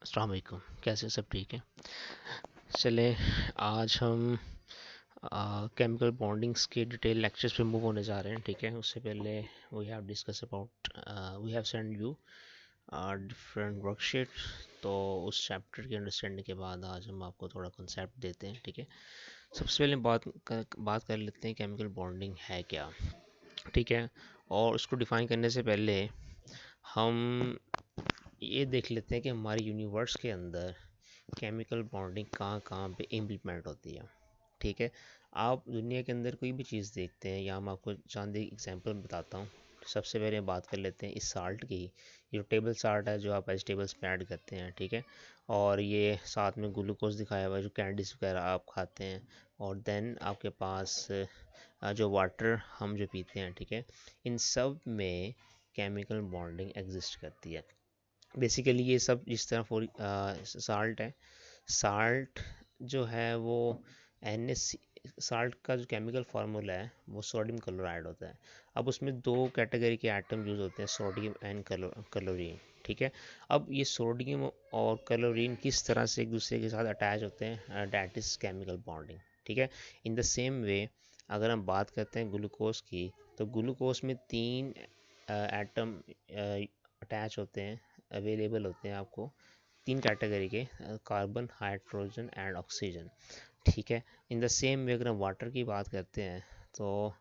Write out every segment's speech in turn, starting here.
अस्सलाम वालेकुम। कैसे सब ठीक है? चले, आज हम केमिकल बॉन्डिंग्स के डिटेल लेक्चर्स पे मूव होने जा रहे हैं। ठीक है, उससे पहले we have discuss about we have send you different worksheet. तो उस चैप्टर की अंडरस्टैंडिंग के बाद आज हम आपको थोड़ा कंसेप्ट देते हैं। ठीक है, सबसे पहले बात कर लेते हैं केमिकल बॉन्डिंग है क्या। ठीक है, और उसको डिफाइन करने से पहले हम ये देख लेते हैं कि हमारे यूनिवर्स के अंदर केमिकल बॉन्डिंग कहाँ कहाँ पे इम्प्लीमेंट होती है। ठीक है, आप दुनिया के अंदर कोई भी चीज़ देखते हैं, या मैं आपको चांद एक एग्जांपल बताता हूँ। सबसे पहले बात कर लेते हैं इस साल्ट की। ये जो टेबल साल्ट है जो आप वेजिटेबल्स में ऐड करते हैं, ठीक है, और ये साथ में ग्लूकोज दिखाया हुआ है जो कैंडीज वगैरह आप खाते हैं। और देन आपके पास जो वाटर हम जो पीते हैं, ठीक है, इन सब में केमिकल बॉन्डिंग एग्जिस्ट करती है। बेसिकली ये सब जिस तरह फॉर साल्ट है, साल्ट जो है वो एन साल्ट का जो केमिकल फार्मूला है वो सोडियम क्लोराइड होता है। अब उसमें दो कैटेगरी के एटम यूज होते हैं, सोडियम एंड क्लोरीन। ठीक है, अब ये सोडियम और क्लोरीन किस तरह से एक दूसरे के साथ अटैच होते हैं, डैट इज केमिकल बॉन्डिंग। ठीक है, इन द सेम वे अगर हम बात करते हैं ग्लूकोज की, तो ग्लूकोज में तीन एटम अटैच होते हैं, अवेलेबल होते हैं आपको, तीन कैटेगरी के, कार्बन, हाइड्रोजन एंड ऑक्सीजन। ठीक है, इन द सेम वे अगर हम वाटर की बात करते हैं, तो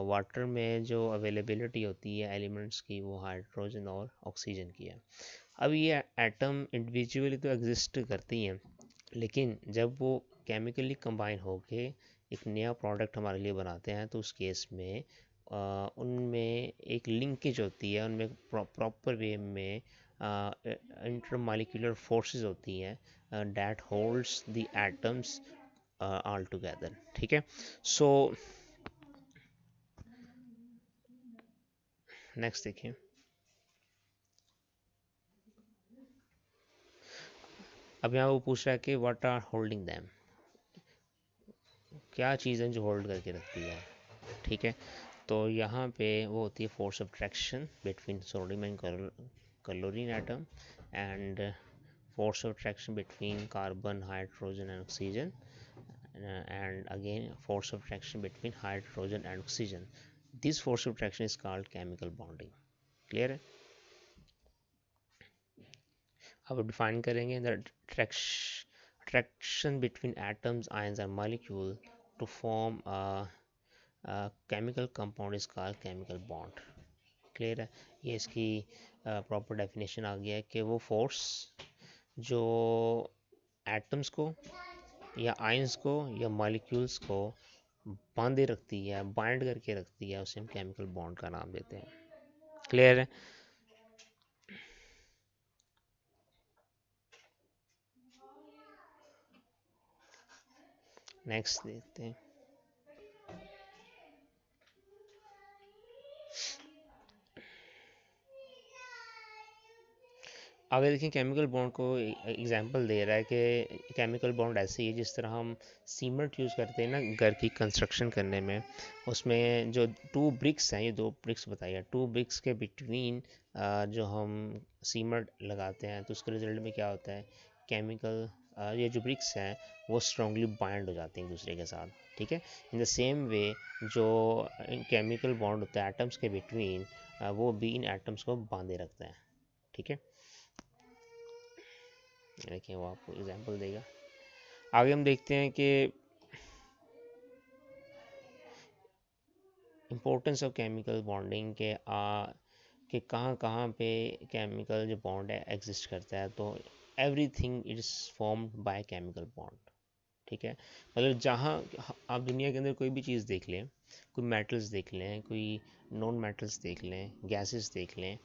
वाटर में जो अवेलेबिलिटी होती है एलिमेंट्स की वो हाइड्रोजन और ऑक्सीजन की है। अब ये एटम इंडिविजुअली तो एग्जिस्ट करती हैं, लेकिन जब वो केमिकली कंबाइन होके एक नया प्रोडक्ट हमारे लिए बनाते हैं, तो उस केस में उनमें एक लिंकेज होती है, उनमें प्रॉपर वे में इंटरमॉलिक्यूलर फोर्सेस होती हैं that holds the atoms all together. ठीक है, सो नेक्स्ट देखिए। अब यहाँ वो पूछ रहा है कि व्हाट आर होल्डिंग दैम, क्या चीज़ें जो होल्ड करके रखती है। ठीक है, तो यहाँ पे वो होती है force of attraction between sodium and chlorine atom, and force of attraction between carbon, hydrogen and oxygen, and again force of attraction between hydrogen and oxygen. This force of attraction is called chemical bonding. Clear है? अब define करेंगे the attraction between atoms, ions and molecule to form a chemical compound is called chemical bond. Clear है? ये इसकी proper definition आ गया है कि वो फोर्स जो एटम्स को या आयंस को या मॉलिक्यूल्स को बांधे रखती है, बाइंड करके रखती है, उसे हम केमिकल बॉन्ड का नाम देते हैं। क्लियर है? नेक्स्ट देखते हैं। आगे देखें, केमिकल बॉन्ड को एग्जांपल दे रहा है कि केमिकल बॉन्ड ऐसे ही है जिस तरह हम सीमेंट यूज़ करते हैं ना घर की कंस्ट्रक्शन करने में। उसमें जो टू ब्रिक्स हैं, ये दो ब्रिक्स बताइए, टू ब्रिक्स के बिटवीन जो हम सीमेंट लगाते हैं, तो उसके रिजल्ट में क्या होता है, केमिकल ये जो ब्रिक्स हैं वो स्ट्रांगली बाइंड हो जाते हैं एक दूसरे के साथ। ठीक है, इन द सेम वे जो केमिकल बॉन्ड होता है एटम्स के बिटवीन, वो भी इन एटम्स को बांधे रखता है। ठीक है, देखिए वो आपको एग्जांपल देगा। आगे हम देखते हैं कि इम्पोर्टेंस ऑफ केमिकल बॉन्डिंग के कि कहाँ कहाँ पे केमिकल जो बॉन्ड है एग्जिस्ट करता है। तो everything is formed by chemical bond. ठीक है, मतलब जहाँ आप दुनिया के अंदर कोई भी चीज़ देख लें, कोई मेटल्स देख लें, कोई नॉन मेटल्स देख लें, गैसेस देख लें,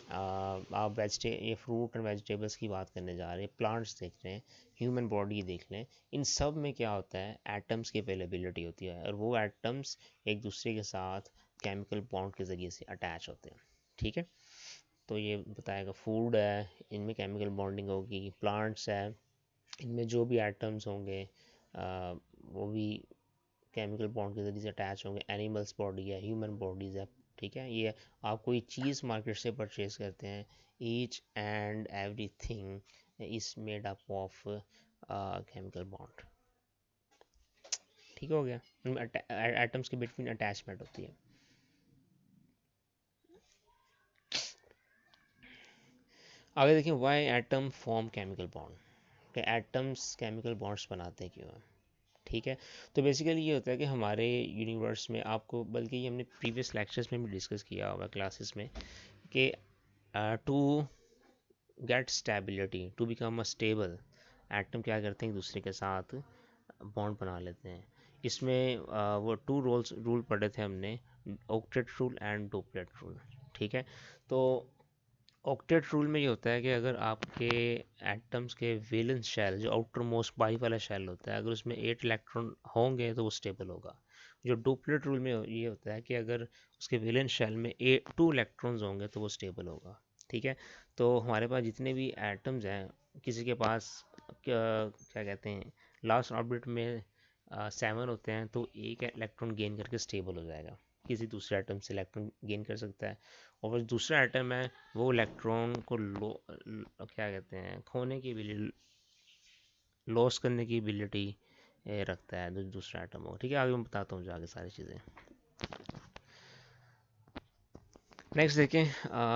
आप ये फ्रूट एंड वेजिटेबल्स की बात करने जा रहे हैं, प्लांट्स देख रहे हैं, ह्यूमन बॉडी देख लें, इन सब में क्या होता है, एटम्स की अवेलेबिलिटी होती है, और वो एटम्स एक दूसरे के साथ केमिकल बॉन्ड के ज़रिए से अटैच होते हैं। ठीक है, तो ये बताएगा फूड है, इनमें केमिकल बॉन्डिंग होगी, प्लांट्स है, इनमें जो भी एटम्स होंगे वो भी केमिकल बॉन्ड के ज़रिए से अटैच होंगे। एनिमल्स बॉडी है, ह्यूमन बॉडीज़ है। ठीक है, ये आप कोई चीज़ मार्केट से परचेज करते हैं, each and every thing is made up of chemical bond. ठीक हो गया, एटम्स के बिटवीन अटैचमेंट होती है। आगे देखिए, Y atom form chemical bond, atoms chemical bonds बनाते क्यों हैं। ठीक है, तो बेसिकली ये होता है कि हमारे यूनिवर्स में, आपको बल्कि ये हमने प्रीवियस लेक्चर्स में भी डिस्कस किया हुआ क्लासेस में, कि to get stability, to become a stable atom क्या करते हैं, एक दूसरे के साथ बॉन्ड बना लेते हैं। इसमें वो टू रूल पढ़े थे हमने, octet rule and duplet rule. ठीक है, तो ऑक्टेट रूल में ये होता है कि अगर आपके एटम्स के वैलेंस शेल, जो आउटर मोस्ट बाई वाला शेल होता है, अगर उसमें 8 इलेक्ट्रॉन होंगे तो वो स्टेबल होगा। जो डुप्लेट रूल में ये होता है कि अगर उसके वैलेंस शेल में 2 इलेक्ट्रॉन्स होंगे तो वो स्टेबल होगा। ठीक है, तो हमारे पास जितने भी एटम्स हैं, किसी के पास क्या कहते हैं, लास्ट ऑर्बिट में 7 होते हैं, तो एक इलेक्ट्रॉन गेन करके स्टेबल हो जाएगा, किसी दूसरे एटम से इलेक्ट्रॉन गेन कर सकता है। और दूसरा एटम है, वो इलेक्ट्रॉन को क्या कहते हैं, खोने की एबिलिटी, लॉस करने की एबिलिटी रखता है दूसरा एटम हो। ठीक है, आगे मैं बताता हूँ आगे सारी चीज़ें। नेक्स्ट देखें,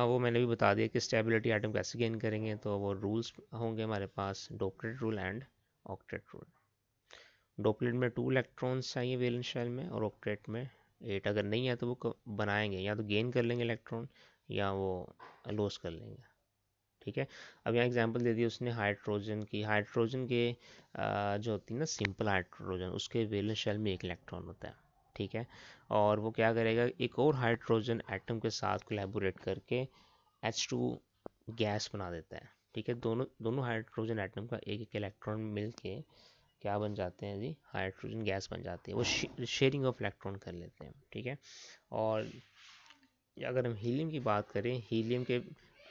वो मैंने भी बता दिया कि स्टेबिलिटी एटम कैसे गेन करेंगे, तो वो रूल्स होंगे हमारे पास, डोपलेट रूल एंड ऑक्टेट रूल। डोपलेट में 2 इलेक्ट्रॉन्स चाहिए वैलेंस शेल में, और ऑक्टेट में 8। अगर नहीं है तो वो बनाएंगे, या तो गेन कर लेंगे इलेक्ट्रॉन, या वो लॉस कर लेंगे। ठीक है, अब यहाँ एग्जांपल दे दी उसने हाइड्रोजन की। हाइड्रोजन के जो होती है ना सिंपल हाइड्रोजन, उसके वैलेंस शेल में 1 इलेक्ट्रॉन होता है। ठीक है, और वो क्या करेगा, एक और हाइड्रोजन एटम के साथ कोलैबोरेट करके H2 गैस बना देता है। ठीक है, दोनों दोनों हाइड्रोजन एटम का एक एक इलेक्ट्रॉन मिल के क्या बन जाते हैं जी, हाइड्रोजन गैस बन जाती है। वो शेयरिंग ऑफ इलेक्ट्रॉन कर लेते हैं। ठीक है, और अगर हम हीलियम की बात करें, हीलियम के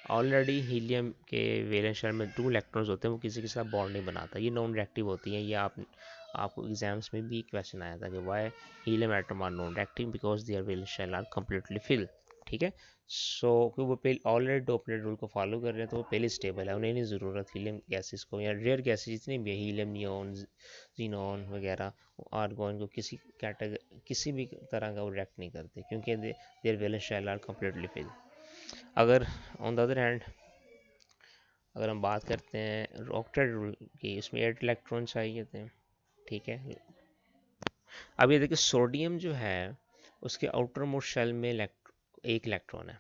ऑलरेडी हीलियम के वैलेंस शेल में 2 इलेक्ट्रॉन्स होते हैं, वो किसी के साथ बॉन्ड नहीं बनाता, ये नॉन रिएक्टिव होती हैं। ये आपको एग्जाम्स में भी क्वेश्चन आया था कि why helium atom are non reactive, because their valence shell are completely fill. ठीक है, सो कि वो पहले ऑलरेडी डोपलेट रूल को फॉलो कर रहे हैं, तो वो पहले स्टेबल है, उन्हें नहीं ज़रूरत हीलियम गैसेस को, या रेयर गैसेस जितनी भी है, हीलियम, नियोन, जीनॉन वगैरह, आर्गॉन को किसी भी तरह का वो रिएक्ट नहीं करते, क्योंकि their valence shell are completely fill. अगर ऑन द अदर हैंड, अगर हम बात करते हैं ऑक्टेट रूल की, इसमें 8 इलेक्ट्रॉन चाहिए थे। ठीक है, अब ये देखिए, सोडियम जो है उसके आउटर मोस्ट शेल में 1 इलेक्ट्रॉन है,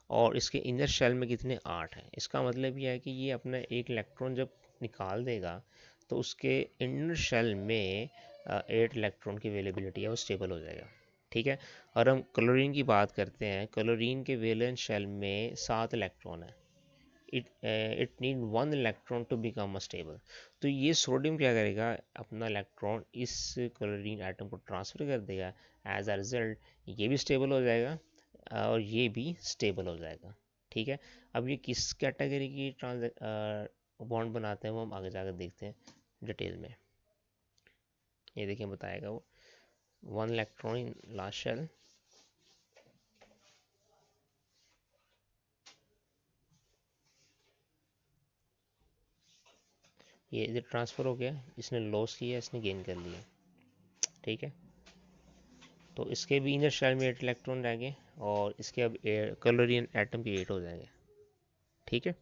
और इसके इनर शेल में कितने, 8 हैं। इसका मतलब यह है कि ये अपना 1 इलेक्ट्रॉन जब निकाल देगा, तो उसके इनर शेल में 8 इलेक्ट्रॉन की अवेलेबिलिटी है, वो स्टेबल हो जाएगा। ठीक है, और हम क्लोरीन की बात करते हैं, क्लोरीन के वैलेंस शेल में 7 इलेक्ट्रॉन है। It need 1 electron to become a stable. तो ये सोडियम क्या करेगा, अपना इलेक्ट्रॉन इस क्लोरीन एटम को ट्रांसफर कर देगा। एज अ रिजल्ट ये भी स्टेबल हो जाएगा, और ये भी स्टेबल हो जाएगा। ठीक है, अब ये किस कैटेगरी की बॉन्ड बनाते हैं, वो हम आगे जाकर देखते हैं डिटेल में। ये देखिए बताएगा वो, 1 इलेक्ट्रॉन इन लास्ट शेल, ये इधर ट्रांसफ़र हो गया, इसने लॉस किया, इसने गेन कर लिया। ठीक है, तो इसके भी इनर शेल में 8 इलेक्ट्रॉन रह गए, और इसके अब क्लोरीन एटम के 8 हो जाएंगे। ठीक है,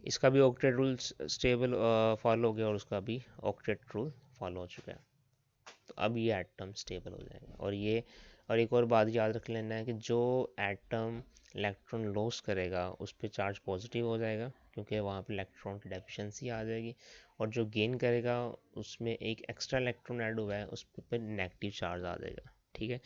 इसका भी ऑक्टेट रूल स्टेबल फॉलो हो गया, और उसका भी ऑक्टेट रूल फॉलो हो चुका है। तो अब ये एटम स्टेबल हो जाएगा। और एक और बात याद रख लेना है कि जो एटम इलेक्ट्रॉन लॉस करेगा उस पर चार्ज पॉजिटिव हो जाएगा, क्योंकि वहाँ पे इलेक्ट्रॉन की डेफिशिएंसी आ जाएगी, और जो गेन करेगा उसमें एक एक्स्ट्रा इलेक्ट्रॉन ऐड हुआ है, उस पर नेगेटिव चार्ज आ जाएगा। ठीक है,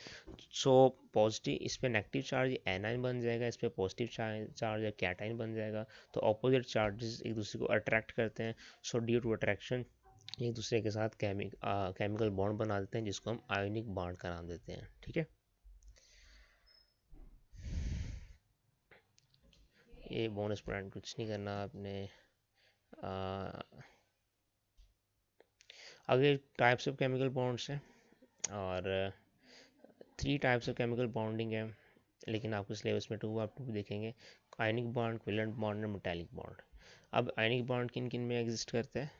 सो पॉजिटिव, इस पर नेगेटिव चार्ज एनाइन बन जाएगा, इस पर पॉजिटिव चार्ज या कैटाइन बन जाएगा। तो अपोजिट चार्जेस एक दूसरे को अट्रैक्ट करते हैं, सो ड्यू टू अट्रैक्शन एक दूसरे के साथ केमिकल बॉन्ड बना देते हैं, जिसको हम आयोनिक बॉन्ड का नाम देते हैं। ठीक है, ये बोनस पॉइंट कुछ नहीं करना आपने। आगे टाइप्स ऑफ केमिकल बॉन्ड्स हैं, और 3 टाइप्स ऑफ केमिकल बॉन्डिंग है। लेकिन आपके सिलेबस में 2 देखेंगे, आयनिक बॉन्ड, कोवेलेंट बॉन्ड और मेटालिक बॉन्ड। अब आयनिक बॉन्ड किन किन में एग्जिस्ट करते हैं?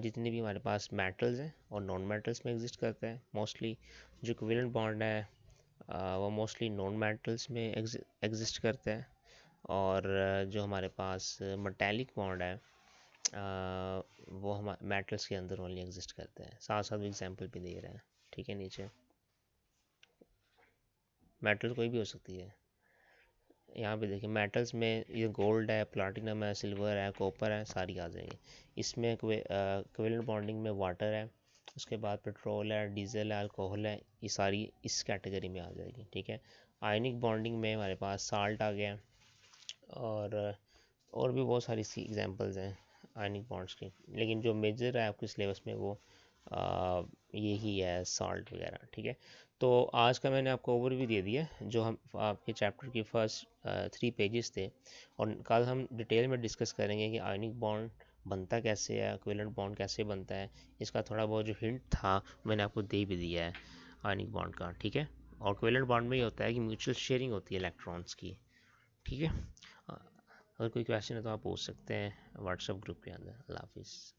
जितने भी हमारे पास मेटल्स हैं और नॉन मेटल्स में एग्जिस्ट करते हैं मोस्टली। जो कोवेलेंट बॉन्ड है वो मोस्टली नॉन मेटल्स में एग्जिस्ट करते हैं। और जो हमारे पास मेटालिक बॉन्ड है वो हम मेटल्स के अंदर ओनली एग्जिस्ट करते हैं। साथ साथ एग्जांपल भी दे रहे हैं, ठीक है। नीचे मेटल कोई भी हो सकती है। यहाँ पे देखिए मेटल्स में ये गोल्ड है, प्लाटिनम है, सिल्वर है, कॉपर है, सारी आ जाएंगी। इसमें कोवेलेंट बॉन्डिंग में वाटर है, उसके बाद पेट्रोल है, डीजल है, अल्कोहल है, ये सारी इस कैटेगरी में आ जाएगी, ठीक है। आयनिक बॉन्डिंग में हमारे पास साल्ट आ गया, और भी बहुत सारी सी एग्जांपल्स हैं आयनिक बॉन्ड्स की, लेकिन जो मेजर है आपके सिलेबस में वो यही है, साल्ट वगैरह, ठीक है। तो आज का मैंने आपको ओवरव्यू दे दिया, जो हम आपके चैप्टर के फर्स्ट 3 पेजेस थे, और कल हम डिटेल में डिस्कस करेंगे कि आयनिक बॉन्ड बनता कैसे है, कोवेलेंट बॉन्ड कैसे बनता है। इसका थोड़ा बहुत जो हिंट था मैंने आपको दे भी दिया है आयनिक बॉन्ड का, ठीक है। और कोवेलेंट बॉन्ड में ये होता है कि म्यूचुअल शेयरिंग होती है इलेक्ट्रॉन्स की, ठीक है। अगर कोई क्वेश्चन है तो आप पूछ सकते हैं व्हाट्सएप ग्रुप के अंदर। अल्लाह हाफिज़।